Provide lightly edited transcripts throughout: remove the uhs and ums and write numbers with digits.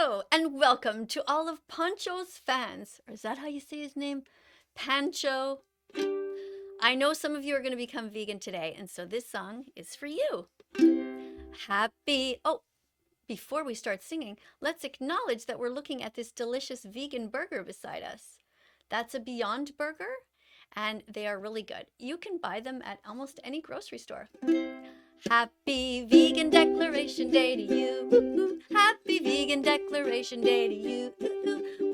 Hello and welcome to all of Pancho's fans. Or is that how you say his name? Pancho. I know some of you are going to become vegan today, and so this song is for you. Happy. Oh, before we start singing, let's acknowledge that we're looking at this delicious vegan burger beside us. That's a Beyond Burger, and they are really good. You can buy them at almost any grocery store. Happy Vegan Declaration Day to you. Happy Vegan Declaration Day to you.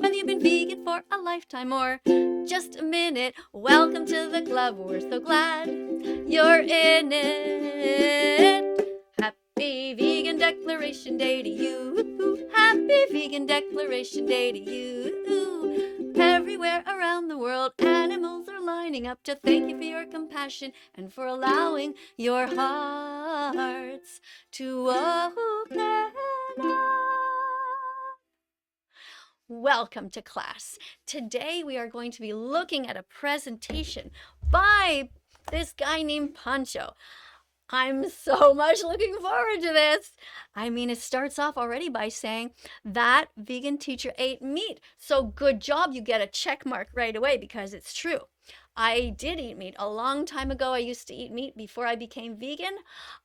Whether you've been vegan for a lifetime or just a minute, welcome to the club. We're so glad you're in it. Happy Vegan Declaration Day to you. Happy Vegan Declaration Day to you. Everywhere around the world, animals are lining up to thank you for your compassion and for allowing your hearts to open up. Welcome to class. Today we are going to be looking at a presentation by this guy named Pancho. I'm so much looking forward to this. I mean, it starts off already by saying that vegan teacher ate meat. So good job, you get a check mark right away because it's true. I did eat meat a long time ago. I used to eat meat before I became vegan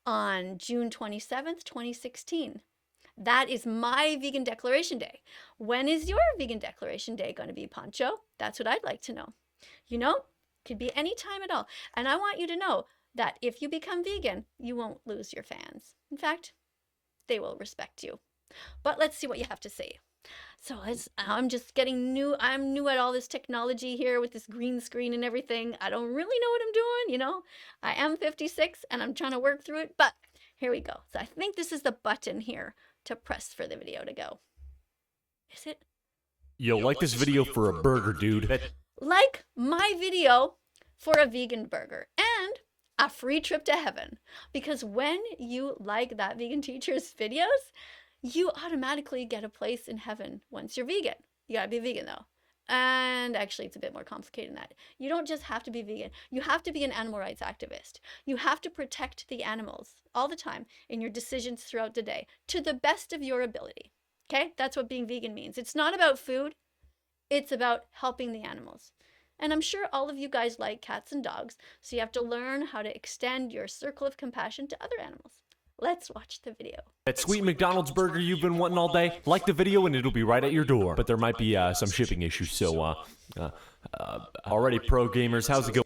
on June 27th, 2016. That is my vegan declaration day. When is your vegan declaration day going to be, Pancho? That's what I'd like to know. You know, could be any time at all. And I want you to know that if you become vegan, you won't lose your fans. In fact, they will respect you. But let's see what you have to say. So I'm just getting new. I'm new at all this technology here with this green screen and everything. I don't really know what I'm doing, you know. I am 56 and I'm trying to work through it, but here we go. So I think this is the button here to press for the video to go. Is it? Yo, like this video for a burger, dude. Like my video for a vegan burger and a free trip to heaven. Because when you like that vegan teacher's videos, you automatically get a place in heaven once you're vegan. You gotta be vegan though. And actually, it's a bit more complicated than that. You don't just have to be vegan. You have to be an animal rights activist. You have to protect the animals all the time in your decisions throughout the day to the best of your ability. Okay? That's what being vegan means. It's not about food. It's about helping the animals. And I'm sure all of you guys like cats and dogs, so you have to learn how to extend your circle of compassion to other animals. Let's watch the video. That sweet McDonald's burger you've been wanting all day, like the video and it'll be right at your door. But there might be some shipping issues, so already pro gamers, how's it going?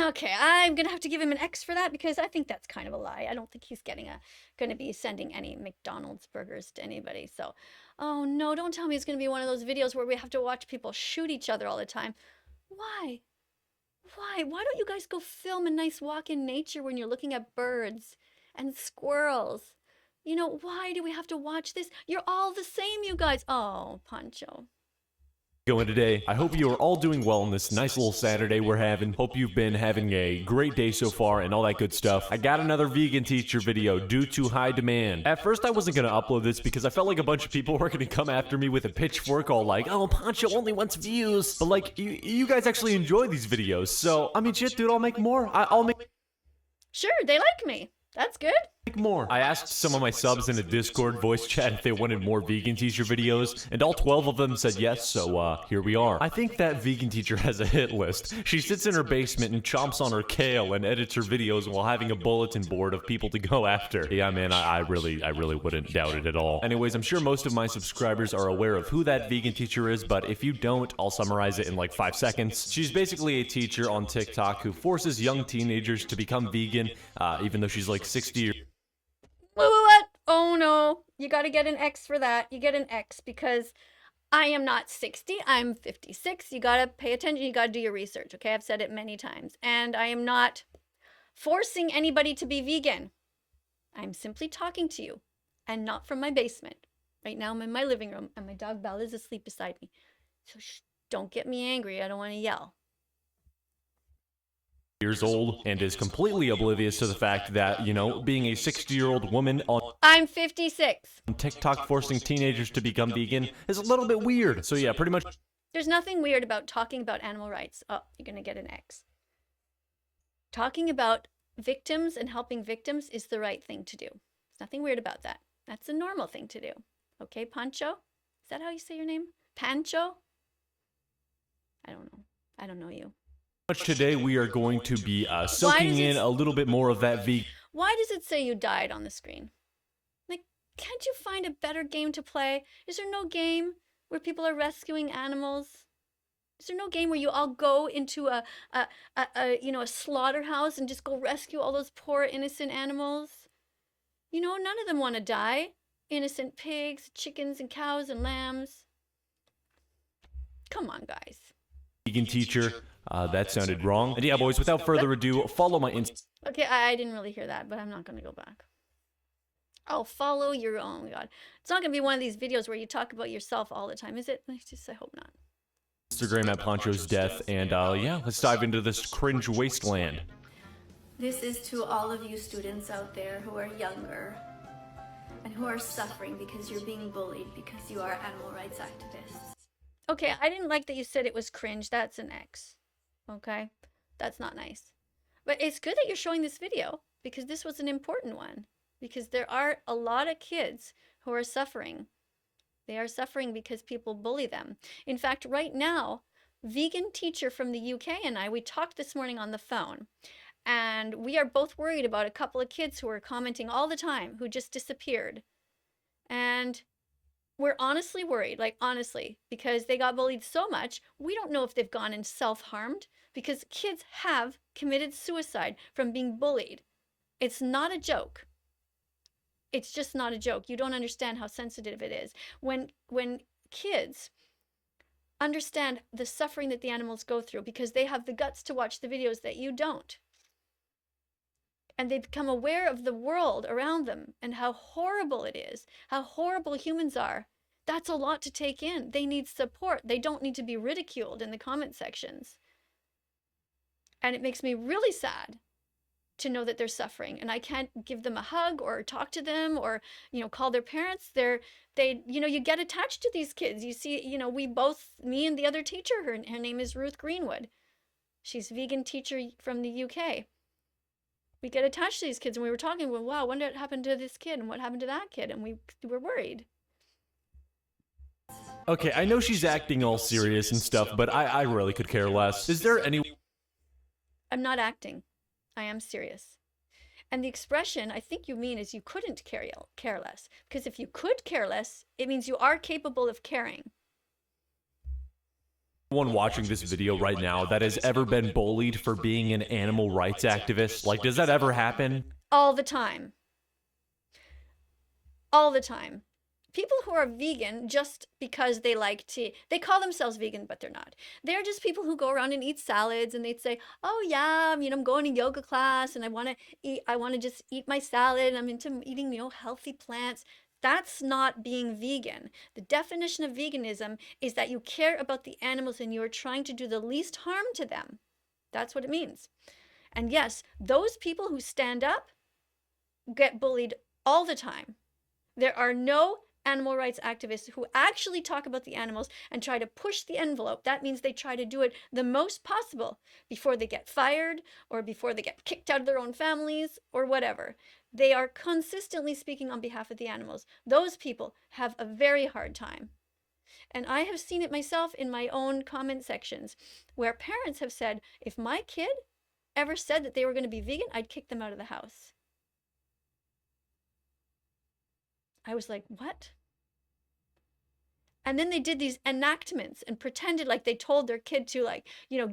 Okay, I'm gonna have to give him an X for that because I think that's kind of a lie. I don't think he's gonna be sending any McDonald's burgers to anybody. So, oh no, don't tell me it's gonna be one of those videos where we have to watch people shoot each other all the time. Why? Why don't you guys go film a nice walk in nature when you're looking at birds and squirrels? You know, why do we have to watch this? You're all the same, you guys. Oh, Pancho. Going today. I hope you are all doing well on this nice little Saturday we're having. Hope you've been having a great day so far and all that good stuff. I got another vegan teacher video due to high demand. At first I wasn't gonna upload this because I felt like a bunch of people were gonna come after me with a pitchfork all like, oh, Pancho only wants views. But like, you guys actually enjoy these videos, so I mean shit dude, I'll make more. I'll make Sure, they like me. That's good. more. I asked some of my subs in a Discord voice chat if they wanted more vegan teacher videos, and all 12 of them said yes, so here we are. I think that vegan teacher has a hit list. She sits in her basement and chomps on her kale and edits her videos while having a bulletin board of people to go after. Yeah, man, I really wouldn't doubt it at all. Anyways, I'm sure most of my subscribers are aware of who that vegan teacher is, but if you don't, I'll summarize it in like 5 seconds. She's basically a teacher on TikTok who forces young teenagers to become vegan, even though she's like 60 years. What? Oh no, you gotta get an X for that. You get an X because I am not 60, I'm 56. You gotta pay attention, you gotta do your research, okay? I've said it many times. And I am not forcing anybody to be vegan. I'm simply talking to you and not from my basement. Right now I'm in my living room and my dog Belle is asleep beside me. So don't get me angry, I don't wanna yell. Years old and is completely oblivious to the fact that, you know, being a 60-year-old woman on I'm 56. TikTok forcing teenagers to become vegan is a little bit weird. So yeah, pretty much. There's nothing weird about talking about animal rights. Oh, you're gonna get an X. Talking about victims and helping victims is the right thing to do. There's nothing weird about that. That's a normal thing to do. Okay, Pancho? Is that how you say your name? Pancho? I don't know. I don't know you. Today we are going to be soaking in a little bit more of that vegan. Why does it say you died on the screen? Like, can't you find a better game to play? Is there no game where people are rescuing animals? Is there no game where you all go into a slaughterhouse and just go rescue all those poor innocent animals? You know, none of them want to die. Innocent pigs, chickens, and cows and lambs. Come on, guys. Vegan teacher. That sounded wrong. And yeah, boys, without further ado, follow my Okay, I didn't really hear that, but I'm not going to go back. I'll follow your, oh my God. It's not going to be one of these videos where you talk about yourself all the time, is it? I hope not. Instagram at Pancho's death. And yeah, let's dive into this cringe wasteland. This is to all of you students out there who are younger and who are suffering because you're being bullied because you are animal rights activists. Okay, I didn't like that you said it was cringe. That's an X. Okay? That's not nice. But it's good that you're showing this video because this was an important one. Because there are a lot of kids who are suffering. They are suffering because people bully them. In fact, right now, vegan teacher from the UK and we talked this morning on the phone. And we are both worried about a couple of kids who are commenting all the time who just disappeared. And we're honestly worried, like honestly, because they got bullied so much, we don't know if they've gone and self-harmed because kids have committed suicide from being bullied. It's not a joke. It's just not a joke. You don't understand how sensitive it is. When kids understand the suffering that the animals go through because they have the guts to watch the videos that you don't. And they become aware of the world around them and how horrible it is, how horrible humans are. That's a lot to take in. They need support. They don't need to be ridiculed in the comment sections. And it makes me really sad to know that they're suffering. And I can't give them a hug or talk to them or, call their parents. You get attached to these kids. You see, me and the other teacher, her name is Ruth Greenwood. She's a vegan teacher from the UK. We get attached to these kids and we were talking, well, wow, what happened to this kid and what happened to that kid? And we were worried. Okay, I know she's acting all serious and stuff, but I really could care less. Is there any... I'm not acting. I am serious. And the expression I think you mean is you couldn't care less. Because if you could care less, it means you are capable of caring. Anyone watching this video right now that has ever been bullied for being an animal rights activist? Like, does that ever happen? All the time. All the time. People who are vegan just because they they call themselves vegan, but they're not. They're just people who go around and eat salads and they'd say, oh yeah, I'm going to yoga class and I want to just eat my salad and I'm into eating, healthy plants. That's not being vegan. The definition of veganism is that you care about the animals and you are trying to do the least harm to them. That's what it means. And yes, those people who stand up get bullied all the time. There are no animal rights activists who actually talk about the animals and try to push the envelope. That means they try to do it the most possible before they get fired or before they get kicked out of their own families or whatever. They are consistently speaking on behalf of the animals. Those people have a very hard time. And I have seen it myself in my own comment sections where parents have said, if my kid ever said that they were going to be vegan, I'd kick them out of the house. I was like, what? And then they did these enactments and pretended like they told their kid to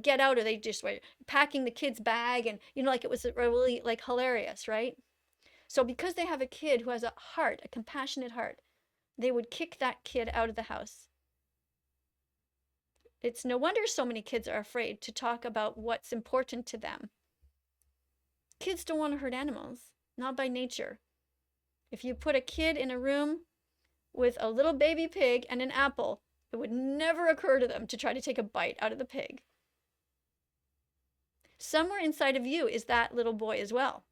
get out, or they just were packing the kid's bag and, like it was really hilarious, right? So because they have a kid who has a heart, a compassionate heart, they would kick that kid out of the house. It's no wonder so many kids are afraid to talk about what's important to them. Kids don't want to hurt animals, not by nature. If you put a kid in a room with a little baby pig and an apple, it would never occur to them to try to take a bite out of the pig. Somewhere inside of you is that little boy as well.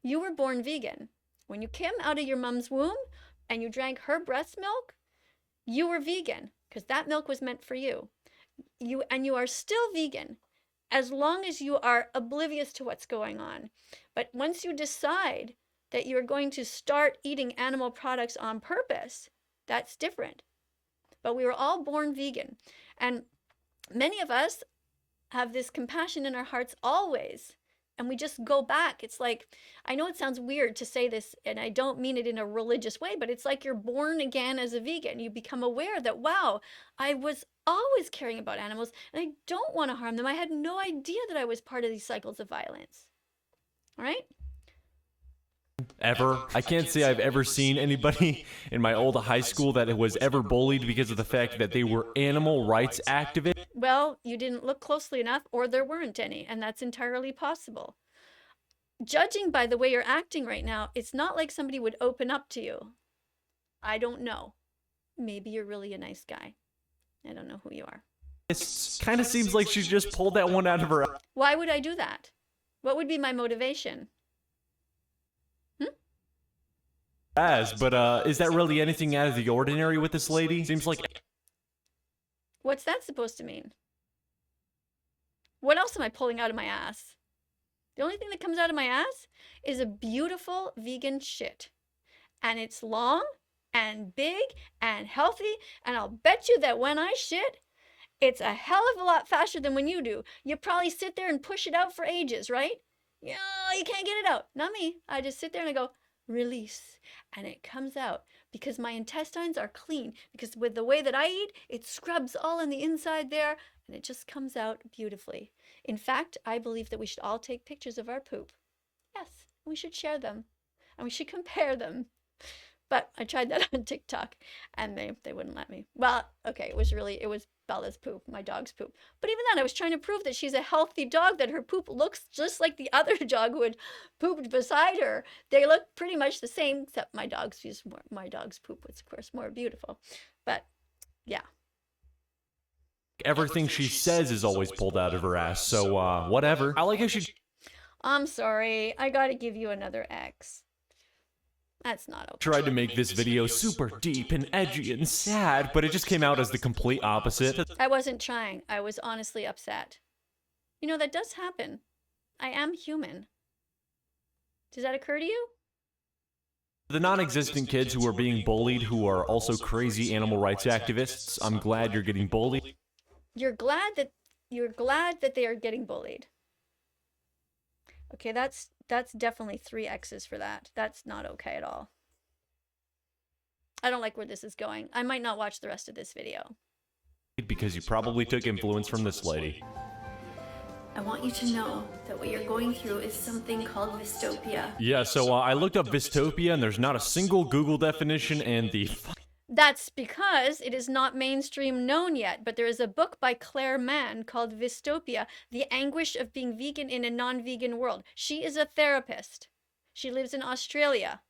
You were born vegan. When you came out of your mom's womb and you drank her breast milk, you were vegan because that milk was meant for you. You are still vegan as long as you are oblivious to what's going on. But once you decide that you're going to start eating animal products on purpose, that's different. but we were all born vegan. And many of us have this compassion in our hearts always. And we just go back. It's like, I know it sounds weird to say this, and I don't mean it in a religious way, but it's like you're born again as a vegan. You become aware that, wow, I was always caring about animals, and I don't want to harm them. I had no idea that I was part of these cycles of violence. All right? Ever. I can't say I've ever seen anybody in my old high school that was ever bullied because of the fact that they were animal rights activists. Well, you didn't look closely enough, or there weren't any, and that's entirely possible. Judging by the way you're acting right now, it's not like somebody would open up to you. I don't know. Maybe you're really a nice guy. I don't know who you are. It kind of seems like she just pulled that one out of her. Why would I do that? What would be my motivation? But is that really anything out of the ordinary with this lady? Seems like... What's that supposed to mean? What else am I pulling out of my ass? The only thing that comes out of my ass is a beautiful vegan shit. And it's long and big and healthy, and I'll bet you that when I shit, it's a hell of a lot faster than when you do. You probably sit there and push it out for ages, right? You can't get it out. Not me. I just sit there and I go, release, and it comes out because my intestines are clean, because with the way that I eat, it scrubs all on the inside there, and it just comes out beautifully. In fact, I believe that we should all take pictures of our poop. Yes, we should share them, and we should compare them. But I tried that on TikTok, and they wouldn't let me. Well, okay, it was Bella's poop, my dog's poop. But even then, I was trying to prove that she's a healthy dog, that her poop looks just like the other dog who had pooped beside her. They look pretty much the same, except my dog's poop was, of course, more beautiful. But, yeah. Everything she says is always pulled out of her ass, so, whatever. I like how she... I'm sorry, I gotta give you another X. That's not okay. Tried to make this video super deep and edgy and sad, but it just came out as the complete opposite. I wasn't trying. I was honestly upset. You know, that does happen. I am human. Does that occur to you? The non-existent kids who are being bullied, who are also crazy animal rights activists, I'm glad you're getting bullied. You're glad that they are getting bullied. Okay, that's definitely 3 X's for that. That's not okay at all. I don't like where this is going. I might not watch the rest of this video. Because you probably took influence from this lady. I want you to know that what you're going through is something called vystopia. Yeah, so I looked up vystopia and there's not a single Google definition, and the... That's because it is not mainstream known yet, but there is a book by Claire Mann called Vystopia, The Anguish of Being Vegan in a Non-Vegan World. She is a therapist. She lives in Australia.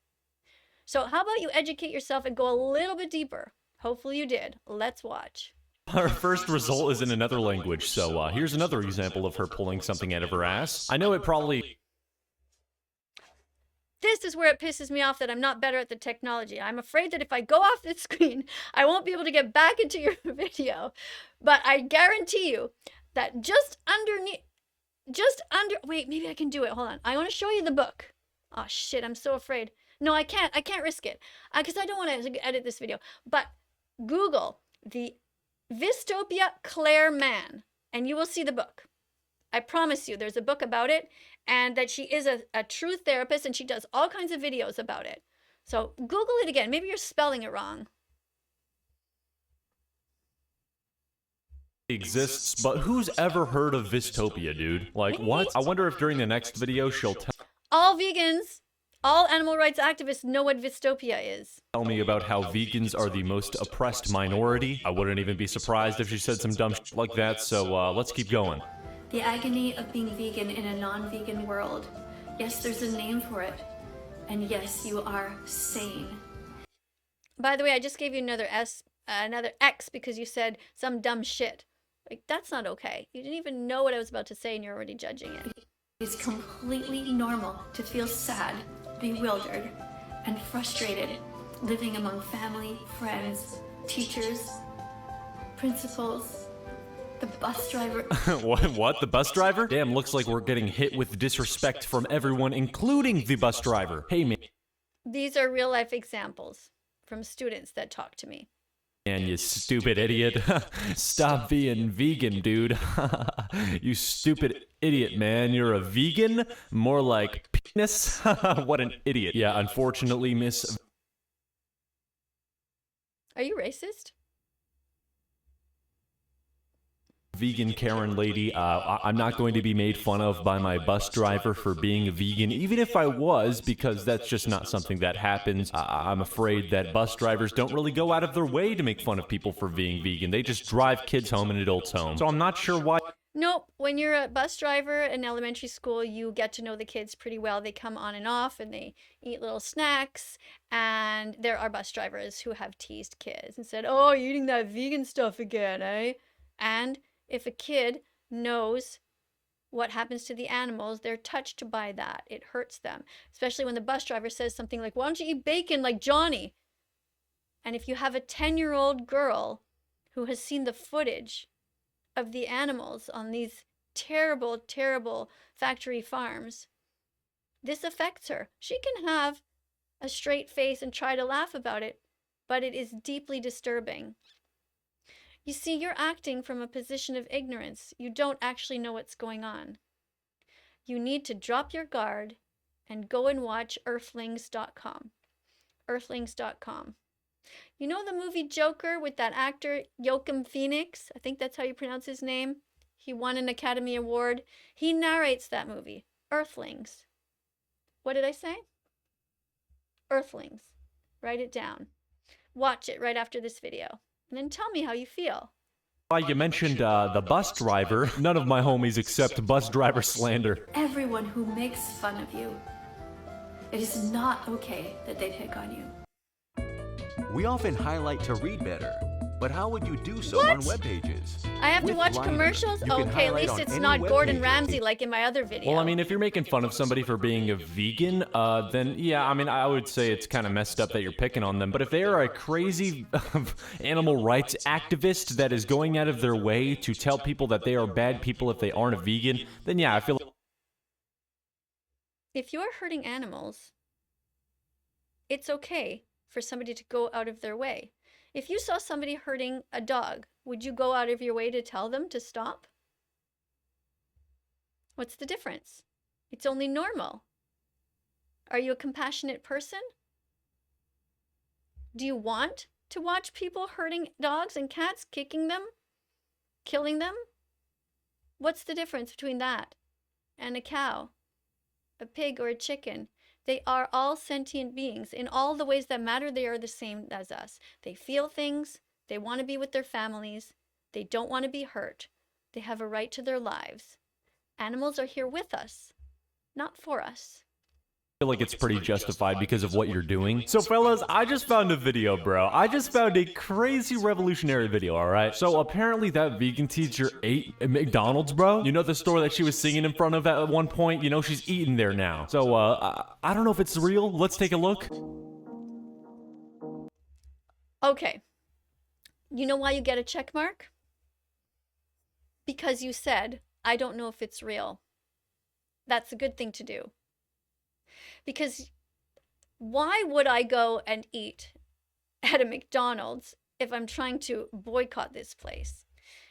So how about you educate yourself and go a little bit deeper? Hopefully you did. Let's watch. Our first result is in another language, so here's another example of her pulling something out of her ass. I know it probably... This is where it pisses me off that I'm not better at the technology. I'm afraid that if I go off this screen, I won't be able to get back into your video. But I guarantee you that wait, maybe I can do it. Hold on. I want to show you the book. Oh, shit, I'm so afraid. No, I can't risk it because I don't want to edit this video. But Google the Vystopia Claire Mann, and you will see the book. I promise you, there's a book about it, and that she is a true therapist, and she does all kinds of videos about it. So Google it again. Maybe you're spelling it wrong. Exists, but who's ever heard of Vystopia, dude? Like, what? I wonder if during the next video she'll all vegans, all animal rights activists know what Vystopia is. tell me about how vegans are the most oppressed minority. I wouldn't even be surprised if she said some dumb shit like that, so let's keep going. The agony of being vegan in a non-vegan world. Yes, there's a name for it. And yes, you are sane. By the way, I just gave you another X because you said some dumb shit. Like, that's not okay. You didn't even know what I was about to say and you're already judging it. It's completely normal to feel sad, bewildered, and frustrated living among family, friends, teachers, principals, the bus driver. What? The bus driver? Damn, looks like we're getting hit with disrespect from everyone, including the bus driver. Hey, man. These are real life examples from students that talk to me. And you stupid idiot. Stop being vegan, dude. You stupid idiot, man. You're a vegan? More like penis? What an idiot. Yeah, unfortunately, Miss Are you racist? Vegan Karen lady, I'm not going to be made fun of by my bus driver for being a vegan, even if I was, because that's just not something that happens. I'm afraid that bus drivers don't really go out of their way to make fun of people for being vegan. They just drive kids home and adults home. So I'm not sure why. Nope. When you're a bus driver in elementary school, you get to know the kids pretty well. They come on and off and they eat little snacks. And there are bus drivers who have teased kids and said, "Oh, you're eating that vegan stuff again, eh?" And if a kid knows what happens to the animals, they're touched by that. It hurts them, especially when the bus driver says something like, "Why don't you eat bacon like Johnny?" And if you have a 10-year-old girl who has seen the footage of the animals on these terrible, terrible factory farms, this affects her. She can have a straight face and try to laugh about it, but it is deeply disturbing. You see, you're acting from a position of ignorance. You don't actually know what's going on. You need to drop your guard and go and watch Earthlings.com. Earthlings.com. You know the movie Joker with that actor Joaquin Phoenix? I think that's how you pronounce his name. He won an Academy Award. He narrates that movie, Earthlings. What did I say? Earthlings. Write it down. Watch it right after this video. And then tell me how you feel. You mentioned the bus driver. None of my homies accept bus driver slander. Everyone who makes fun of you, it is not okay that they pick on you. We often highlight to read better, but how would you do so What? on web pages? I have to With watch Liner, commercials? you can Okay, at highlight least on it's any not web Gordon page. Ramsay like in my other video. Well, I mean, if you're making fun of somebody for being a vegan, then yeah, I mean, I would say it's kind of messed up that you're picking on them. But if they are a crazy animal rights activist that is going out of their way to tell people that they are bad people if they aren't a vegan, then yeah, I feel If you're hurting animals, it's okay for somebody to go out of their way. If you saw somebody hurting a dog, would you go out of your way to tell them to stop? What's the difference? It's only normal. Are you a compassionate person? Do you want to watch people hurting dogs and cats, kicking them, killing them? What's the difference between that and a cow, a pig, or a chicken? They are all sentient beings. In all the ways that matter, they are the same as us. They feel things. They want to be with their families. They don't want to be hurt. They have a right to their lives. Animals are here with us, not for us. like it's pretty justified because of what you're doing. So fellas, I just found a video, bro. I just found a crazy revolutionary video, alright? So apparently that vegan teacher ate at McDonald's, bro. You know the store that she was singing in front of at one point? You know, she's eating there now. So, I don't know if it's real. Let's take a look. Okay. You know why you get a check mark? Because you said, I don't know if it's real. That's a good thing to do. Because why would I go and eat at a McDonald's if I'm trying to boycott this place?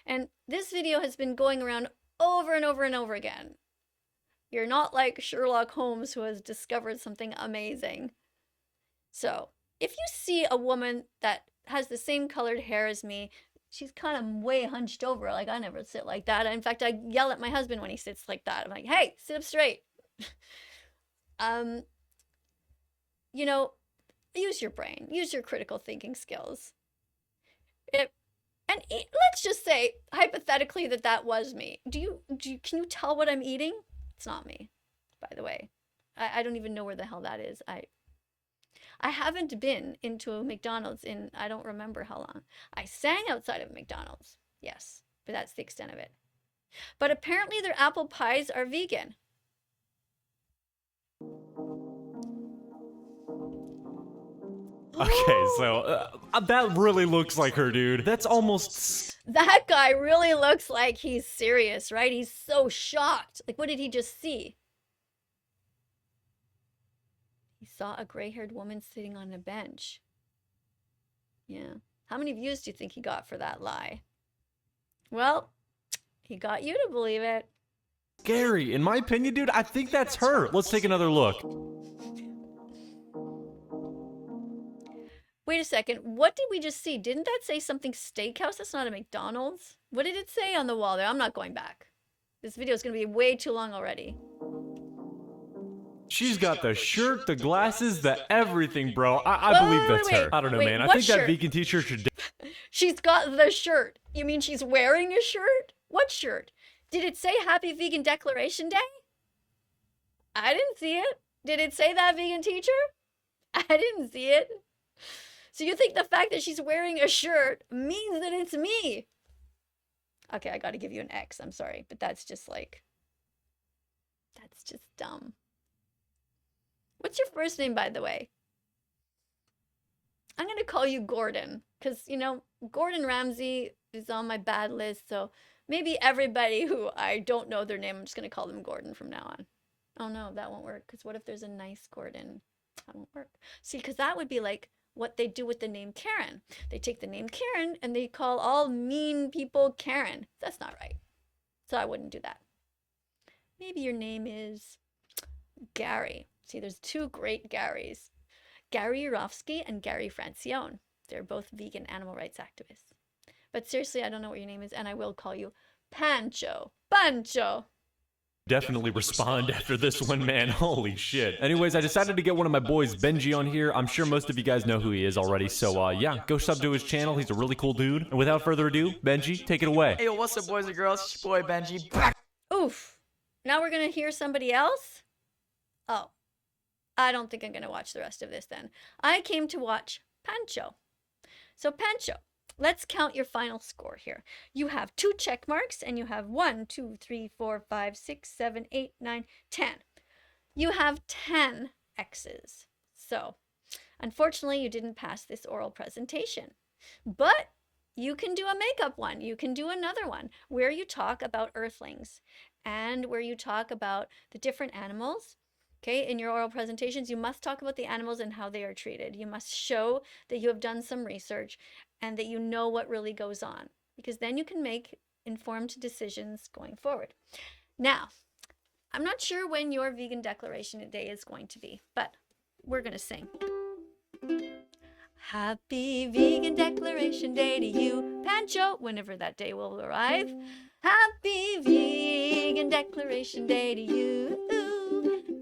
And this video has been going around over and over and over again. You're not like Sherlock Holmes who has discovered something amazing. So, if you see a woman that has the same colored hair as me, she's kind of way hunched over. Like, I never sit like that. In fact, I yell at my husband when he sits like that. I'm like, hey, sit up straight. You know, use your brain, use your critical thinking skills. Let's just say, hypothetically, that was me. Can you tell what I'm eating? It's not me, by the way. I don't even know where the hell that is. I haven't been into a McDonald's in, I don't remember how long. I sang outside of McDonald's, yes, but that's the extent of it. But apparently their apple pies are vegan. Okay, so that really looks like her, dude. That's almost... That guy really looks like he's serious, right? He's so shocked. Like, what did he just see? He saw a gray-haired woman sitting on a bench. Yeah. How many views do you think he got for that lie? Well, he got you to believe it. Gary, in my opinion, dude, I think that's her. Let's take another look. Wait a second. What did we just see? Didn't that say something steakhouse? That's not a McDonald's. What did it say on the wall there? I'm not going back. This video is going to be way too long already. She's got the shirt, the glasses, the everything, bro. I believe that's her. I don't know, man. I think that vegan teacher should... She's got the shirt. You mean she's wearing a shirt? What shirt? Did it say Happy Vegan Declaration Day? I didn't see it. Did it say that, vegan teacher? I didn't see it. So you think the fact that she's wearing a shirt means that it's me? Okay, I got to give you an X. I'm sorry, but that's just like... That's just dumb. What's your first name, by the way? I'm going to call you Gordon, because, you know, Gordon Ramsay is on my bad list, so maybe everybody who I don't know their name, I'm just going to call them Gordon from now on. Oh, no, that won't work, because what if there's a nice Gordon? That won't work. See, because that would be like what they do with the name Karen. They take the name Karen, and they call all mean people Karen. That's not right. So I wouldn't do that. Maybe your name is Gary. See, there's two great Garys. Gary Urofsky and Gary Francione. They're both vegan animal rights activists. But seriously, I don't know what your name is, and I will call you Pancho. Pancho! Definitely respond after this one, man. Holy shit. Anyways, I decided to get one of my boys, Benji, on here. I'm sure most of you guys know who he is already, so yeah, go sub to his channel. He's a really cool dude. And without further ado, Benji, take it away. Hey, what's up, boys and girls? It's your boy Benji. Back. Oof. Now we're going to hear somebody else? Oh. I don't think I'm going to watch the rest of this then. I came to watch Pancho. So Pancho, let's count your final score here. You have 2 check marks and you have 1, 2, 3, 4, 5, 6, 7, 8, 9, 10. You have 10 X's. So, unfortunately, you didn't pass this oral presentation. But you can do a makeup one. You can do another one where you talk about earthlings and where you talk about the different animals. Okay, in your oral presentations, you must talk about the animals and how they are treated. You must show that you have done some research and that you know what really goes on, because then you can make informed decisions going forward. Now, I'm not sure when your vegan declaration day is going to be, but we're going to sing. Happy Vegan Declaration Day to you, Pancho, whenever that day will arrive. Happy Vegan Declaration Day to you.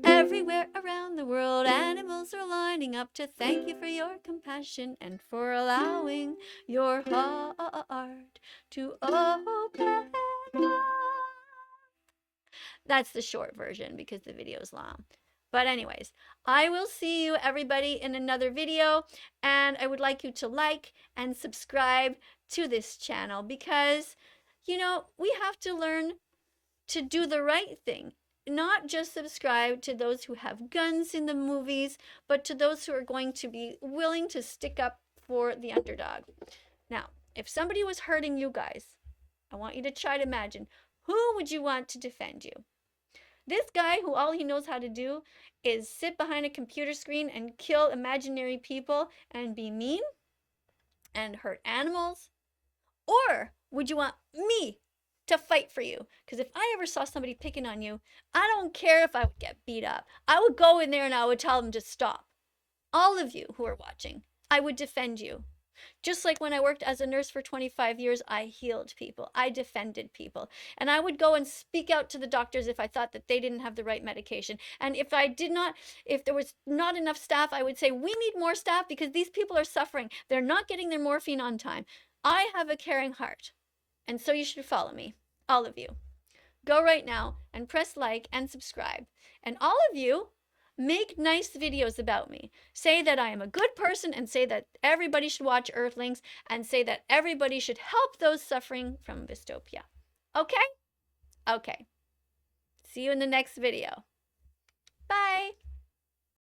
Everywhere around the world, animals are lining up to thank you for your compassion and for allowing your heart to open up. That's the short version because the video is long. But anyways, I will see you everybody in another video, and I would like you to like and subscribe to this channel because, you know, we have to learn to do the right thing. Not just subscribe to those who have guns in the movies, but to those who are going to be willing to stick up for the underdog. Now, if somebody was hurting you guys, I want you to try to imagine, who would you want to defend you? This guy who all he knows how to do is sit behind a computer screen and kill imaginary people and be mean and hurt animals? Or would you want me to fight for you? Because if I ever saw somebody picking on you, I don't care if I would get beat up. I would go in there and I would tell them to stop. All of you who are watching, I would defend you. Just like when I worked as a nurse for 25 years, I healed people. I defended people. And I would go and speak out to the doctors if I thought that they didn't have the right medication. And if there was not enough staff, I would say, we need more staff because these people are suffering. They're not getting their morphine on time. I have a caring heart. And so you should follow me, all of you. Go right now and press like and subscribe. And all of you, make nice videos about me. Say that I am a good person and say that everybody should watch Earthlings and say that everybody should help those suffering from vystopia. Okay? Okay. See you in the next video. Bye.